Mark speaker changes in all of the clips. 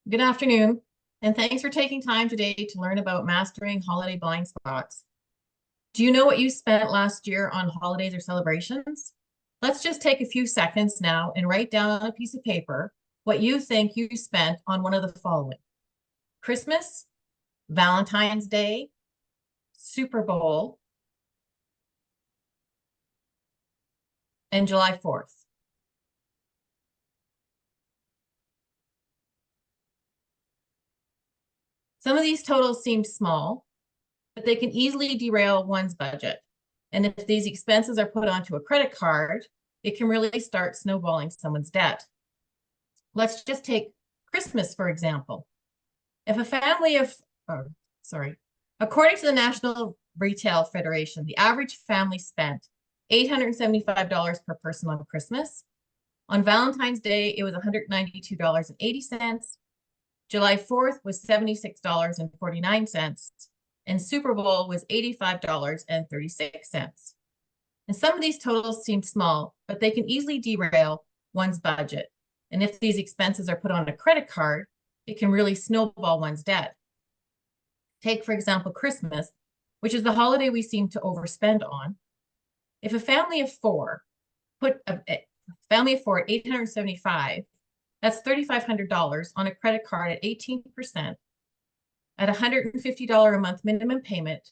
Speaker 1: Good afternoon, and thanks for taking time today to learn about mastering holiday blind spots. Do you know what you spent last year on holidays or celebrations? Let's just take a few seconds now and write down on a piece of paper what you think you spent on one of the following: Christmas, Valentine's Day, Super Bowl, and July 4th. Some of these totals seem small, but they can easily derail one's budget. And if these expenses are put onto a credit card, it can really start snowballing someone's debt. Let's just take Christmas, for example. If a family of, according to the National Retail Federation, the average family spent $875 per person on Christmas. On Valentine's Day, it was $192.80. July 4th was $76.49, and Super Bowl was $85.36. And some of these totals seem small, but they can easily derail one's budget. And if these expenses are put on a credit card, it can really snowball one's debt. Take, for example, Christmas, which is the holiday we seem to overspend on. If a family of four put a family of four at $875, that's $3,500 on a credit card at 18%. At $150 a month minimum payment,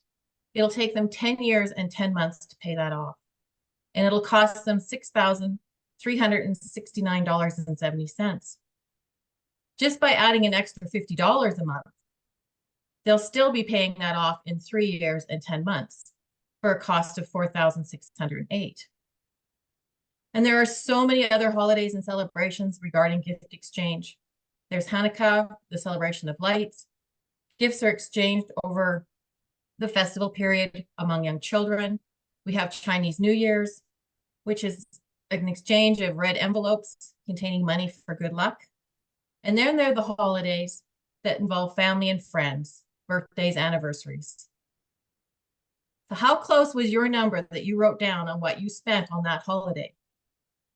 Speaker 1: it'll take them 10 years and 10 months to pay that off. And it'll cost them $6,369.70. Just by adding an extra $50 a month, they'll still be paying that off in 3 years and 10 months for a cost of $4,608. And there are so many other holidays and celebrations regarding gift exchange. There's Hanukkah, the celebration of lights. Gifts are exchanged over the festival period among young children. We have Chinese New Year's, which is an exchange of red envelopes containing money for good luck. And then there are the holidays that involve family and friends, birthdays, anniversaries. So how close was your number that you wrote down on what you spent on that holiday?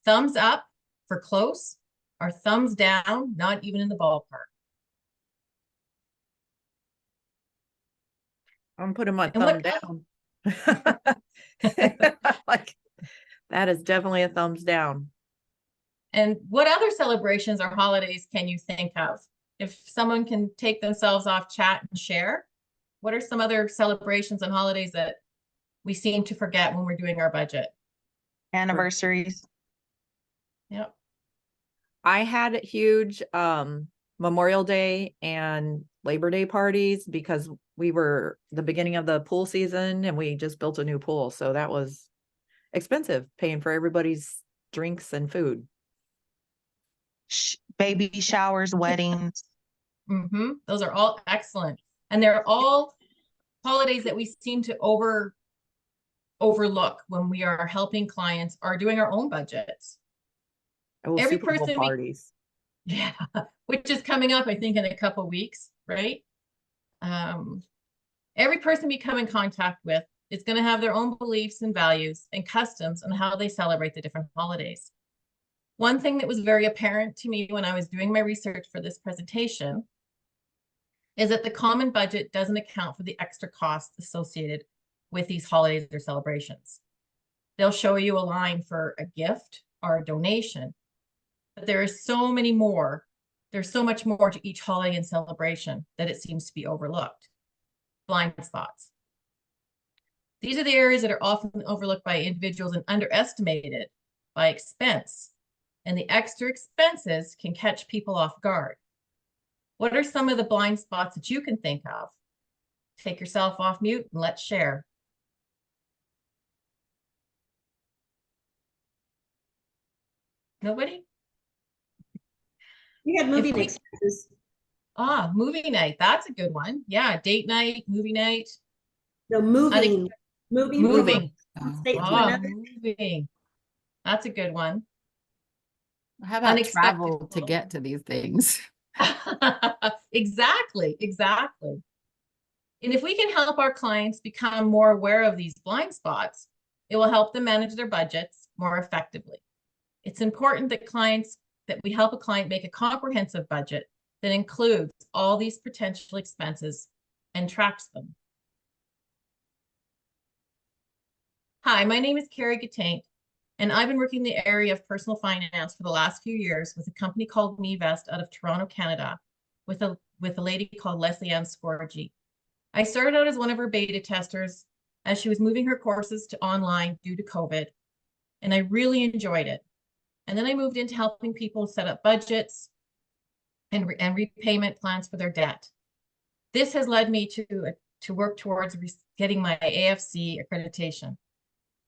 Speaker 1: Thumbs up for close, or thumbs down, not even in the ballpark?
Speaker 2: I'm putting my thumb down. Like, that is definitely a thumbs down.
Speaker 1: And what other celebrations or holidays can you think of? If someone can take themselves off chat and share, what are some other celebrations and holidays that we seem to forget when we're doing our budget?
Speaker 3: Anniversaries.
Speaker 1: Yep.
Speaker 2: I had huge Memorial Day and Labor Day parties because we were the beginning of the pool season and we just built a new pool. So that was expensive, paying for everybody's drinks and food.
Speaker 3: Baby showers, weddings.
Speaker 1: Those are all excellent. And they're all holidays that we seem to overlook when we are helping clients or doing our own budgets. Every
Speaker 2: Super Bowl
Speaker 1: person
Speaker 2: parties.
Speaker 1: Yeah, which is coming up, I think, in a couple of weeks, right? Every person we come in contact with is going to have their own beliefs and values and customs on how they celebrate the different holidays. One thing that was very apparent to me when I was doing my research for this presentation is that the common budget doesn't account for the extra costs associated with these holidays or celebrations. They'll show you a line for a gift or a donation, but there is so many more. There's so much more to each holiday and celebration that it seems to be overlooked. Blind spots. These are the areas that are often overlooked by individuals and underestimated by expense. And the extra expenses can catch people off guard. What are some of the blind spots that you can think of? Take yourself off mute and let's share. Nobody?
Speaker 4: We have movie expenses.
Speaker 1: Movie night. That's a good one. Yeah, date night, movie night.
Speaker 4: No, moving.
Speaker 1: Moving.
Speaker 4: Moving.
Speaker 1: That's a good one.
Speaker 5: How about travel to get to these things?
Speaker 1: Exactly. And if we can help our clients become more aware of these blind spots, it will help them manage their budgets more effectively. It's important that we help a client make a comprehensive budget that includes all these potential expenses and tracks them. Hi, my name is Carrie Gattaint, and I've been working in the area of personal finance for the last few years with a company called MeVest out of Toronto, Canada, with a lady called Leslie Ann Scorgi. I started out as one of her beta testers as she was moving her courses to online due to COVID, and I really enjoyed it. And then I moved into helping people set up budgets and repayment plans for their debt. This has led me to work towards getting my AFC accreditation.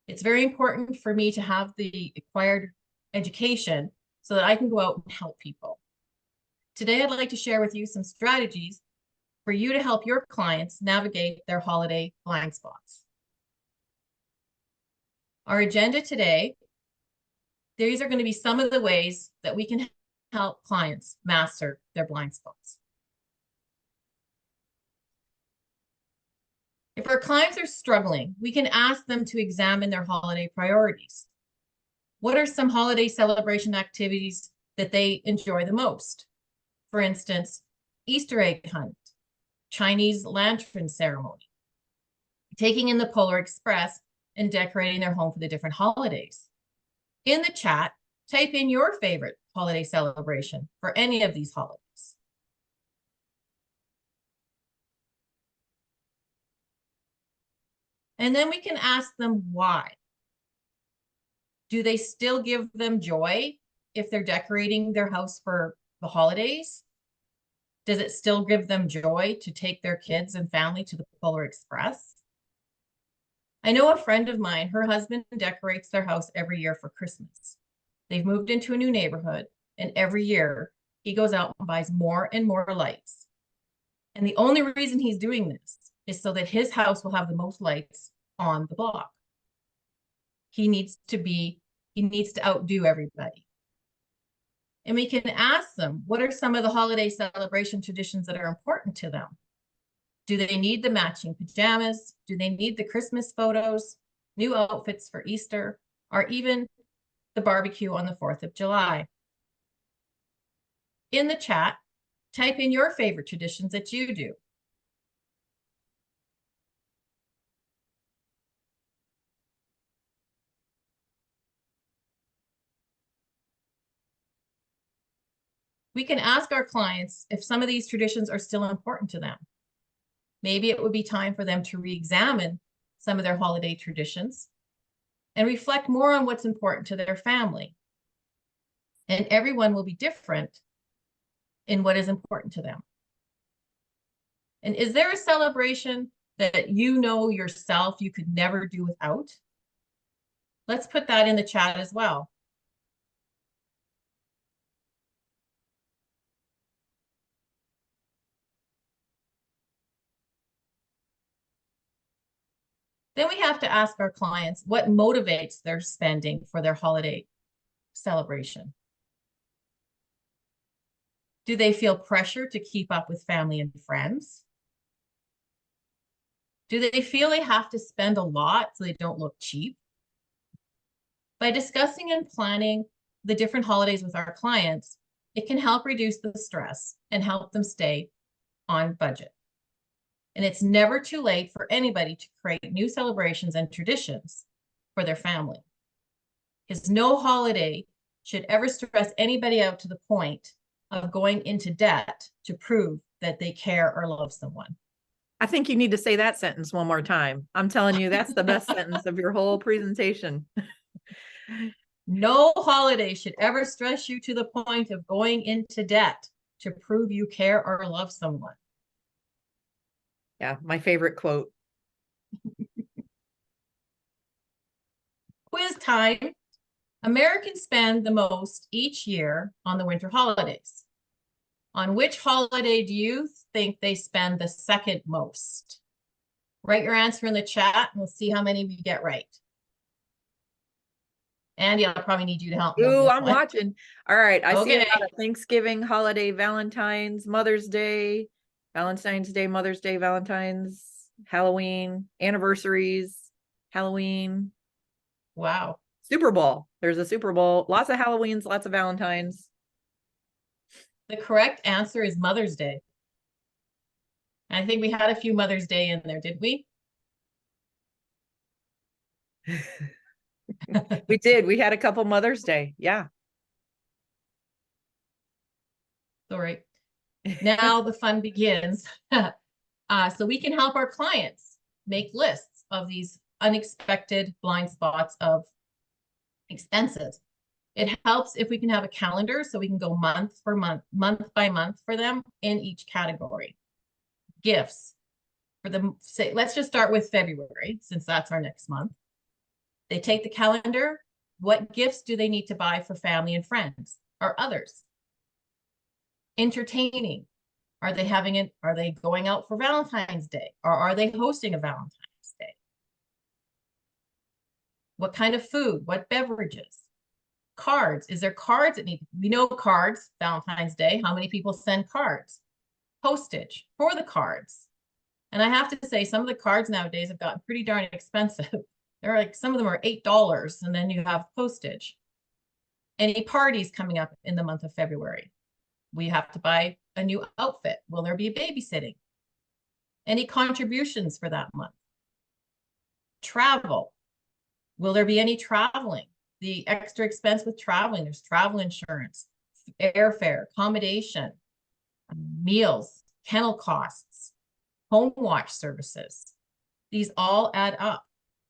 Speaker 1: It's very important for me to have the acquired education so that I can go out and help people. Today, I'd like to share with you some strategies for you to help your clients navigate their holiday blind spots. Our agenda today, these are going to be some of the ways that we can help clients master their blind spots. If our clients are struggling, we can ask them to examine their holiday priorities. What are some holiday celebration activities that they enjoy the most? For instance, Easter egg hunt, Chinese lantern ceremony, taking in the Polar Express, and decorating their home for the different holidays. In the chat, type in your favorite holiday celebration for any of these holidays. And then we can ask them why. Do they still give them joy if they're decorating their house for the holidays? Does it still give them joy to take their kids and family to the Polar Express? I know a friend of mine, her husband decorates their house every year for Christmas. They've moved into a new neighborhood, and every year he goes out and buys more and more lights. And the only reason he's doing this is so that his house will have the most lights on the block. He needs to outdo everybody. And we can ask them, what are some of the holiday celebration traditions that are important to them? Do they need the matching pajamas? Do they need the Christmas photos, new outfits for Easter, or even the barbecue on the 4th of July? In the chat, type in your favorite traditions that you do. We can ask our clients if some of these traditions are still important to them. Maybe it would be time for them to re-examine some of their holiday traditions and reflect more on what's important to their family. And everyone will be different in what is important to them. And is there a celebration that you know yourself you could never do without? Let's put that in the chat as well. Then we have to ask our clients what motivates their spending for their holiday celebration. Do they feel pressure to keep up with family and friends? Do they feel they have to spend a lot so they don't look cheap? By discussing and planning the different holidays with our clients, it can help reduce the stress and help them stay on budget. And it's never too late for anybody to create new celebrations and traditions for their family. Because no holiday should ever stress anybody out to the point of going into debt to prove that they care or love someone.
Speaker 2: I think you need to say that sentence one more time. I'm telling you, that's the best sentence of your whole presentation.
Speaker 1: No holiday should ever stress you to the point of going into debt to prove you care or love someone.
Speaker 2: Yeah, my favorite quote.
Speaker 1: Quiz time. Americans spend the most each year on the winter holidays. On which holiday do you think they spend the second most? Write your answer in the chat and we'll see how many we get right. Andy, I'll probably need you to help me.
Speaker 2: Ooh, I'm watching. All right. I see a
Speaker 1: Okay.
Speaker 2: lot of Thanksgiving, holiday, Valentine's, Mother's Day, Valentine's Day, Mother's Day, Valentine's, Halloween, anniversaries, Halloween.
Speaker 1: Wow.
Speaker 2: Super Bowl. There's a Super Bowl. Lots of Halloweens, lots of Valentine's.
Speaker 1: The correct answer is Mother's Day. I think we had a few Mother's Day in there, didn't we?
Speaker 2: We did. We had a couple Mother's Day. Yeah.
Speaker 1: Sorry. Now the fun begins. So we can help our clients make lists of these unexpected blind spots of expenses. It helps if we can have a calendar so we can go month for month, month by month for them in each category. Gifts for them, say, let's just start with February since that's our next month. They take the calendar. What gifts do they need to buy for family and friends or others? Entertaining. Are they going out for Valentine's Day or are they hosting a Valentine's Day? What kind of food? What beverages? Cards. Is there cards that we know cards, Valentine's Day. How many people send cards? Postage for the cards. And I have to say, some of the cards nowadays have gotten pretty darn expensive. They're like, some of them are $8 and then you have postage. Any parties coming up in the month of February? We have to buy a new outfit. Will there be babysitting? Any contributions for that month? Travel. Will there be any traveling? The extra expense with traveling, there's travel insurance, airfare, accommodation, meals, kennel costs, home watch services. These all add up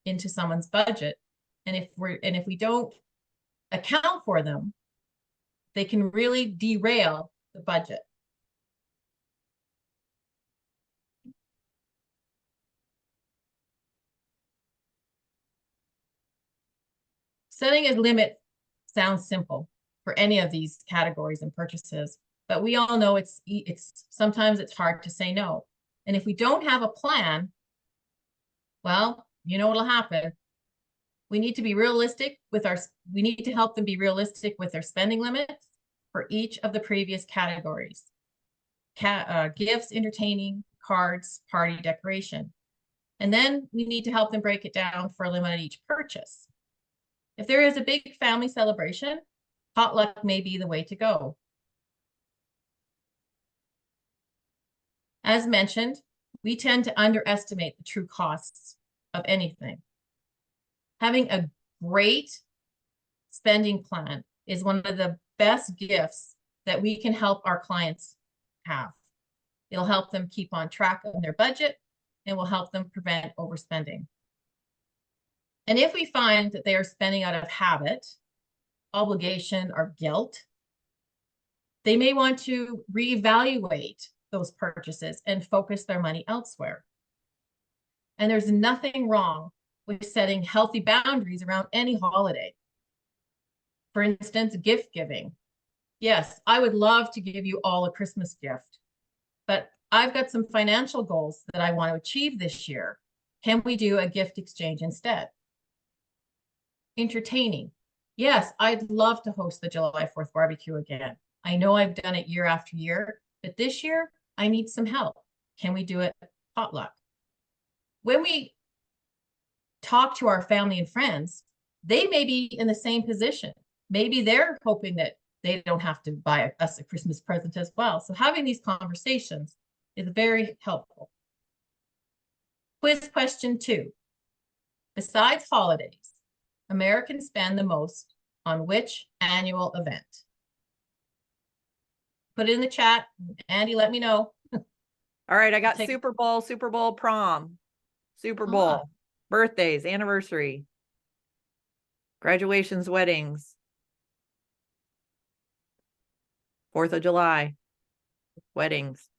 Speaker 1: into someone's budget. And if we don't account for them, they can really derail the budget. Setting a limit sounds simple for any of these categories and purchases, but we all know it's sometimes it's hard to say no. And if we don't have a plan, well, you know what'll happen. We need to be realistic with we need to help them be realistic with their spending limits for each of the previous categories. Gifts, entertaining, cards, party, decoration. And then we need to help them break it down for a limit at each purchase. If there is a big family celebration, potluck may be the way to go. As mentioned, we tend to underestimate the true costs of anything. Having a great spending plan is one of the best gifts that we can help our clients have. It'll help them keep on track of their budget and will help them prevent overspending. And if we find that they are spending out of habit, obligation, or guilt, they may want to reevaluate those purchases and focus their money elsewhere. And there's nothing wrong with setting healthy boundaries around any holiday. For instance, gift giving. Yes, I would love to give you all a Christmas gift, but I've got some financial goals that I want to achieve this year. Can we do a gift exchange instead? Entertaining. Yes, I'd love to host the July 4th barbecue again. I know I've done it year after year, but this year I need some help. Can we do it potluck? When we talk to our family and friends, they may be in the same position. Maybe they're hoping that they don't have to buy us a Christmas present as well. So having these conversations is very helpful. Quiz question 2. Besides holidays, Americans spend the most on which annual event? Put it in the chat. Andy, let me know.
Speaker 2: All right. I got Super Bowl, prom, Super Bowl, birthdays, anniversary, graduations, weddings, 4th of July, weddings.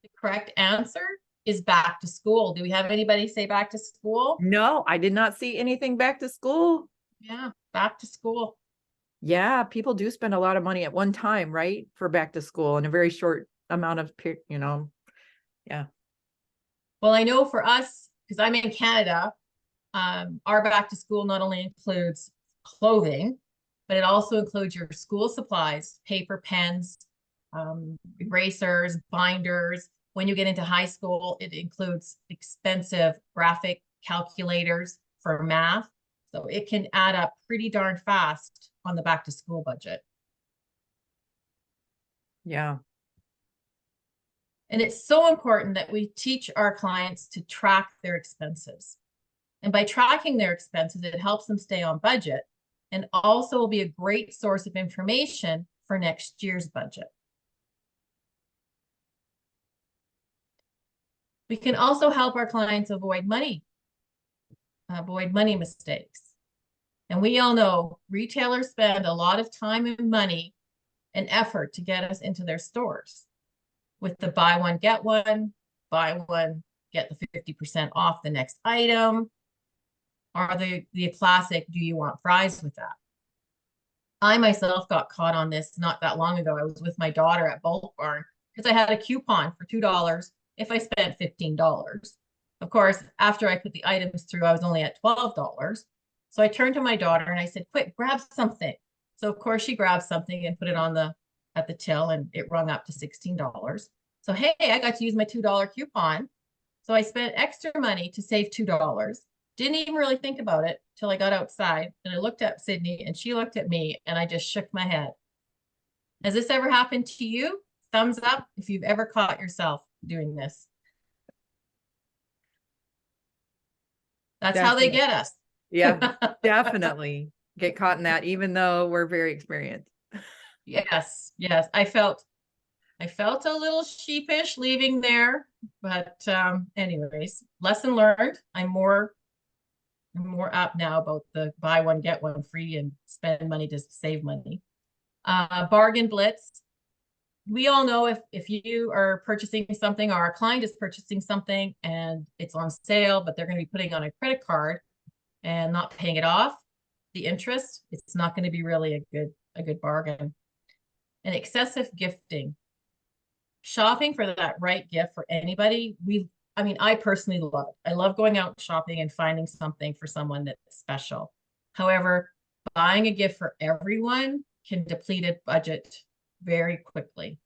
Speaker 1: The correct answer is back to school. Do we have anybody say back to school?
Speaker 2: No, I did not see anything back to school.
Speaker 1: Yeah, back to school.
Speaker 2: Yeah, people do spend a lot of money at one time, right? For back to school in a very short amount of period, yeah.
Speaker 1: Well, I know for us, because I'm in Canada, our back to school not only includes clothing, but it also includes your school supplies, paper, pens, erasers, binders. When you get into high school, it includes expensive graphic calculators for math. So it can add up pretty darn fast on the back to school budget.
Speaker 2: Yeah.
Speaker 1: And it's so important that we teach our clients to track their expenses. And by tracking their expenses, it helps them stay on budget and also will be a great source of information for next year's budget. We can also help our clients avoid money mistakes. And we all know retailers spend a lot of time and money and effort to get us into their stores with the buy one, get one, get the 50% off the next item, or the classic, do you want fries with that? I myself got caught on this not that long ago. I was with my daughter at Bulk Barn because I had a coupon for $2 if I spent $15. Of course, after I put the items through, I was only at $12. So I turned to my daughter and I said, quick, grab something. So of course she grabbed something and put it on at the till, and it rung up to $16. So, hey, I got to use my $2 coupon. So I spent extra money to save $2. Didn't even really think about it till I got outside and I looked at Sydney and she looked at me and I just shook my head. Has this ever happened to you? Thumbs up if you've ever caught yourself doing this. That's how they get us.
Speaker 2: Yeah, definitely get caught in that, even though we're very experienced.
Speaker 1: Yes, yes. I felt a little sheepish leaving there, but anyways, lesson learned. I'm more up now about the buy one, get one free and spend money to save money. Bargain blitz. We all know if you are purchasing something or a client is purchasing something and it's on sale, but they're going to be putting on a credit card and not paying it off, the interest, it's not going to be really a good bargain. And excessive gifting. Shopping for that right gift for anybody, I personally love it. I love going out shopping and finding something for someone that's special. However, buying a gift for everyone can deplete a budget very quickly.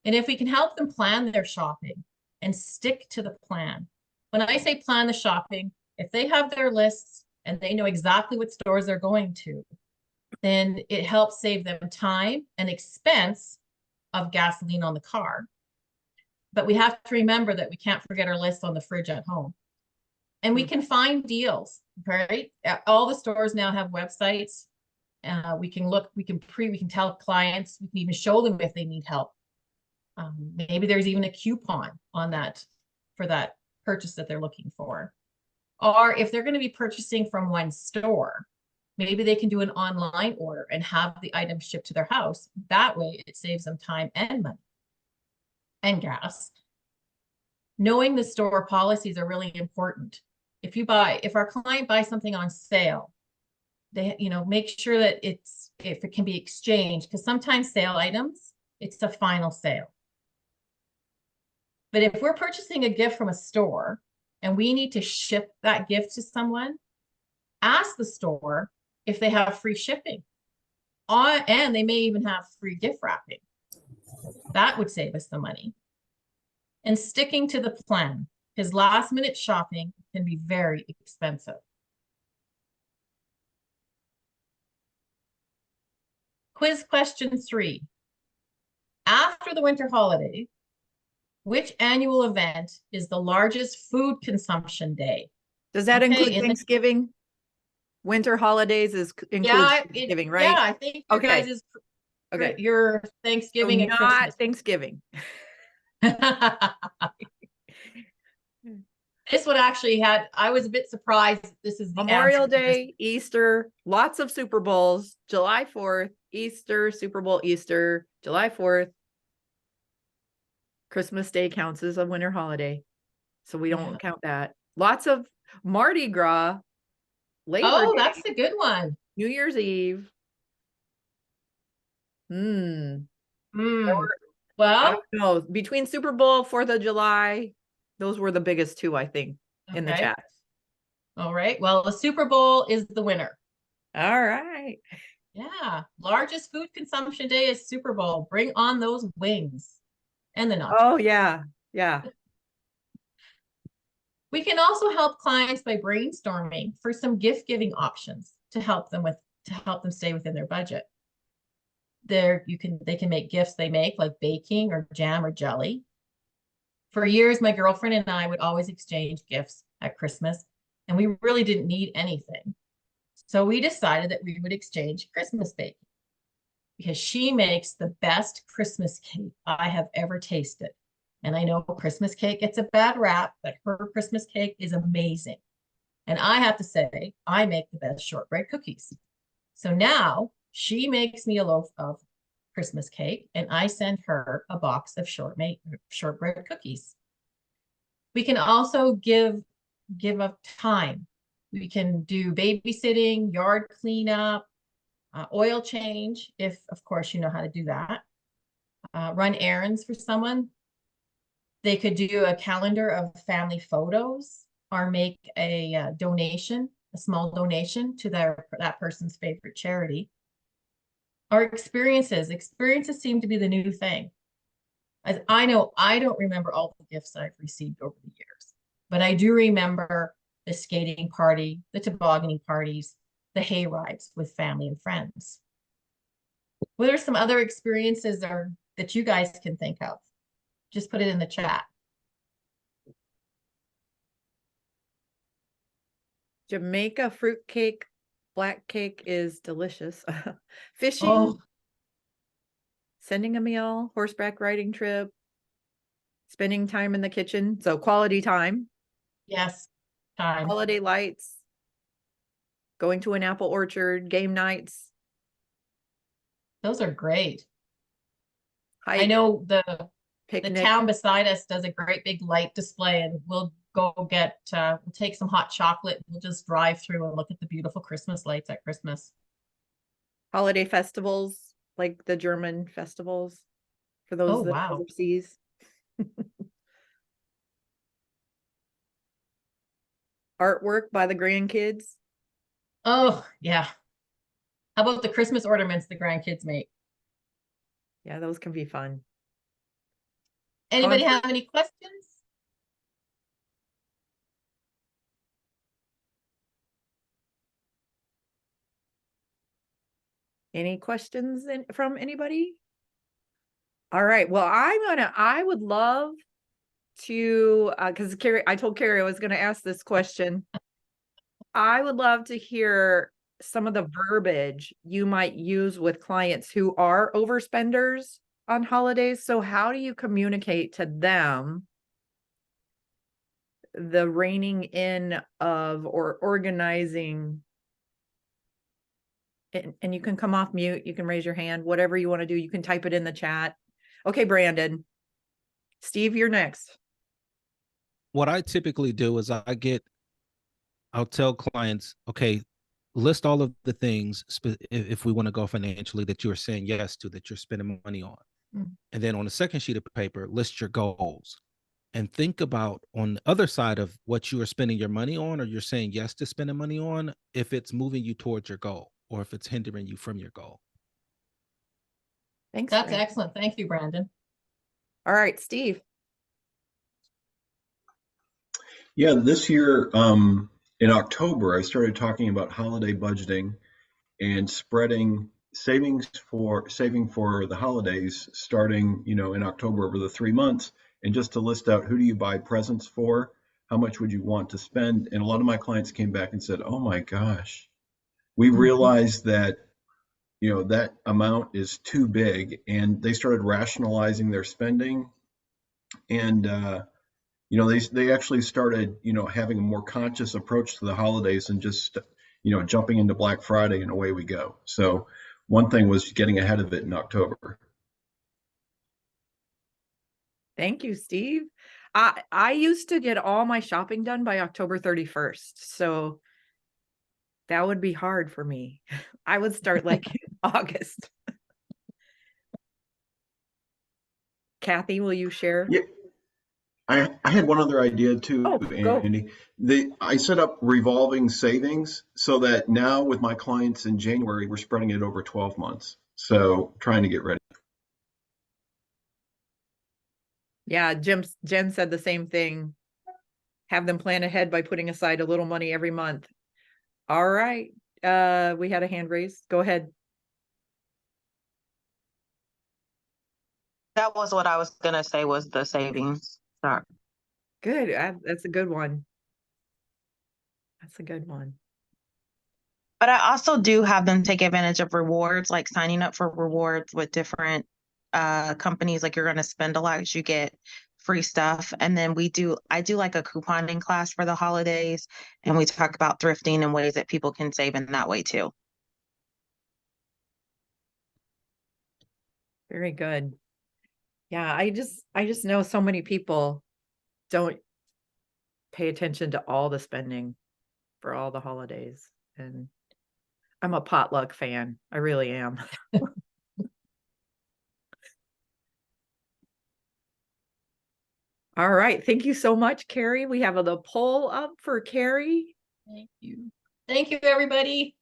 Speaker 1: And if we can help them plan their shopping and stick to the plan. When I say plan the shopping, if they have their lists and they know exactly what stores they're going to, then it helps save them time and expense of gasoline on the car. But we have to remember that we can't forget our list on the fridge at home. And we can find deals, right? All the stores now have websites. We can look, we can tell clients, we can even show them if they need help. Maybe there's even a coupon on that for that purchase that they're looking for. Or if they're going to be purchasing from one store, maybe they can do an online order and have the item shipped to their house. That way it saves them time and money and gas. Knowing the store policies are really important. If our client buys something on sale, they, make sure that if it can be exchanged, because sometimes sale items, it's a final sale. But if we're purchasing a gift from a store and we need to ship that gift to someone, ask the store if they have free shipping. And they may even have free gift wrapping. That would save us the money. And sticking to the plan, because last minute shopping can be very expensive. Quiz question 3. After the winter holiday, which annual event is the largest food consumption day?
Speaker 2: Does that include Thanksgiving? Winter holidays includes Thanksgiving, right?
Speaker 1: Yeah, I think your guys is your Thanksgiving
Speaker 2: so
Speaker 1: and
Speaker 2: not
Speaker 1: Christmas.
Speaker 2: Thanksgiving.
Speaker 1: This one actually I was a bit surprised. This is the
Speaker 2: Memorial Day, Easter, lots of Super Bowls, July 4th, Easter, Super Bowl, Easter, July 4th. Christmas Day counts as a winter holiday. So we don't count that. Lots of Mardi Gras, Labor Day,
Speaker 1: that's a good one.
Speaker 2: New Year's Eve. Well, no, between Super Bowl, 4th of July, those were the biggest two, I think, in the chat.
Speaker 1: All right. Well, the Super Bowl is the winner.
Speaker 2: All right.
Speaker 1: Yeah. Largest food consumption day is Super Bowl. Bring on those wings and the nachos.
Speaker 2: Oh, yeah. Yeah.
Speaker 1: We can also help clients by brainstorming for some gift giving options to help them stay within their budget. they can make gifts they make, like baking or jam or jelly. For years, my girlfriend and I would always exchange gifts at Christmas, and we really didn't need anything. So we decided that we would exchange Christmas baking because she makes the best Christmas cake I have ever tasted. And I know Christmas cake gets a bad rap, but her Christmas cake is amazing. And I have to say, I make the best shortbread cookies. So now she makes me a loaf of Christmas cake and I send her a box of shortbread cookies. We can also give up time. We can do babysitting, yard cleanup, oil change, if of course you know how to do that. Run errands for someone. They could do a calendar of family photos or make a donation, a small donation to that person's favorite charity. Our experiences seem to be the new thing. As I know, I don't remember all the gifts I've received over the years, but I do remember the skating party, the tobogganing parties, the hay rides with family and friends. What are some other experiences that you guys can think of? Just put it in the chat.
Speaker 2: Jamaica fruitcake, black cake is delicious. Fishing,
Speaker 1: Oh,
Speaker 2: sending a meal, horseback riding trip, spending time in the kitchen. So quality time,
Speaker 1: yes, time.
Speaker 2: holiday lights, going to an apple orchard, game nights.
Speaker 1: Those are great. I
Speaker 2: Hike,
Speaker 1: know the
Speaker 2: picnic.
Speaker 1: town beside us does a great big light display, and we'll go we'll take some hot chocolate. We'll just drive through and look at the beautiful Christmas lights at Christmas.
Speaker 2: Holiday festivals, like the German festivals for those
Speaker 1: Oh,
Speaker 2: that
Speaker 1: wow.
Speaker 2: overseas. Artwork by the grandkids.
Speaker 1: Oh, yeah. How about the Christmas ornaments the grandkids make?
Speaker 2: Yeah, those can be fun.
Speaker 1: Anybody
Speaker 2: Concert.
Speaker 1: have any questions?
Speaker 2: Any questions from anybody? All right. Well, I would love to, because Carrie, I told Carrie I was going to ask this question. I would love to hear some of the verbiage you might use with clients who are overspenders on holidays. So how do you communicate to them the reining in of or organizing? And you can come off mute, you can raise your hand, whatever you want to do, you can type it in the chat. Okay, Brandon. Steve, you're next.
Speaker 6: What I typically do is I'll tell clients, okay, list all of the things if we want to go financially that you're saying yes to, that you're spending money on. And then on the second sheet of paper, list your goals and think about on the other side of what you are spending your money on, or you're saying yes to spending money on, if it's moving you towards your goal or if it's hindering you from your goal.
Speaker 2: Thanks.
Speaker 1: That's
Speaker 2: Brandon.
Speaker 1: excellent. Thank you, Brandon.
Speaker 2: All right, Steve.
Speaker 7: Yeah, this year in October, I started talking about holiday budgeting and spreading saving for the holidays, starting in October over the 3 months, and just to list out who do you buy presents for, how much would you want to spend, and a lot of my clients came back and said, "Oh my gosh, we realized that that amount is too big," and they started rationalizing their spending, and they actually started having a more conscious approach to the holidays and just jumping into Black Friday and away we go. So one thing was getting ahead of it in October.
Speaker 2: Thank you, Steve. I used to get all my shopping done by October 31st. So that would be hard for me. I would start like in August. Kathy, will you share?
Speaker 7: Yeah, I had one other idea too,
Speaker 2: Oh, go.
Speaker 7: Andy. I set up revolving savings so that now with my clients in January, we're spreading it over 12 months. So trying to get ready.
Speaker 2: Yeah, Jen said the same thing. Have them plan ahead by putting aside a little money every month. All right. We had a hand raised. Go ahead.
Speaker 3: That was what I was gonna say was the savings. Sorry.
Speaker 2: Good. That's a good one. That's a good one.
Speaker 3: But I also do have them take advantage of rewards, like signing up for rewards with different companies. Like you're gonna spend a lot, you get free stuff. And then I do like a couponing class for the holidays, and we talk about thrifting and ways that people can save in that way too.
Speaker 2: Very good. Yeah, I just know so many people don't pay attention to all the spending for all the holidays. And I'm a potluck fan. I really am. All right. Thank you so much, Carrie. We have the poll up for Carrie.
Speaker 1: Thank you. Thank you, everybody.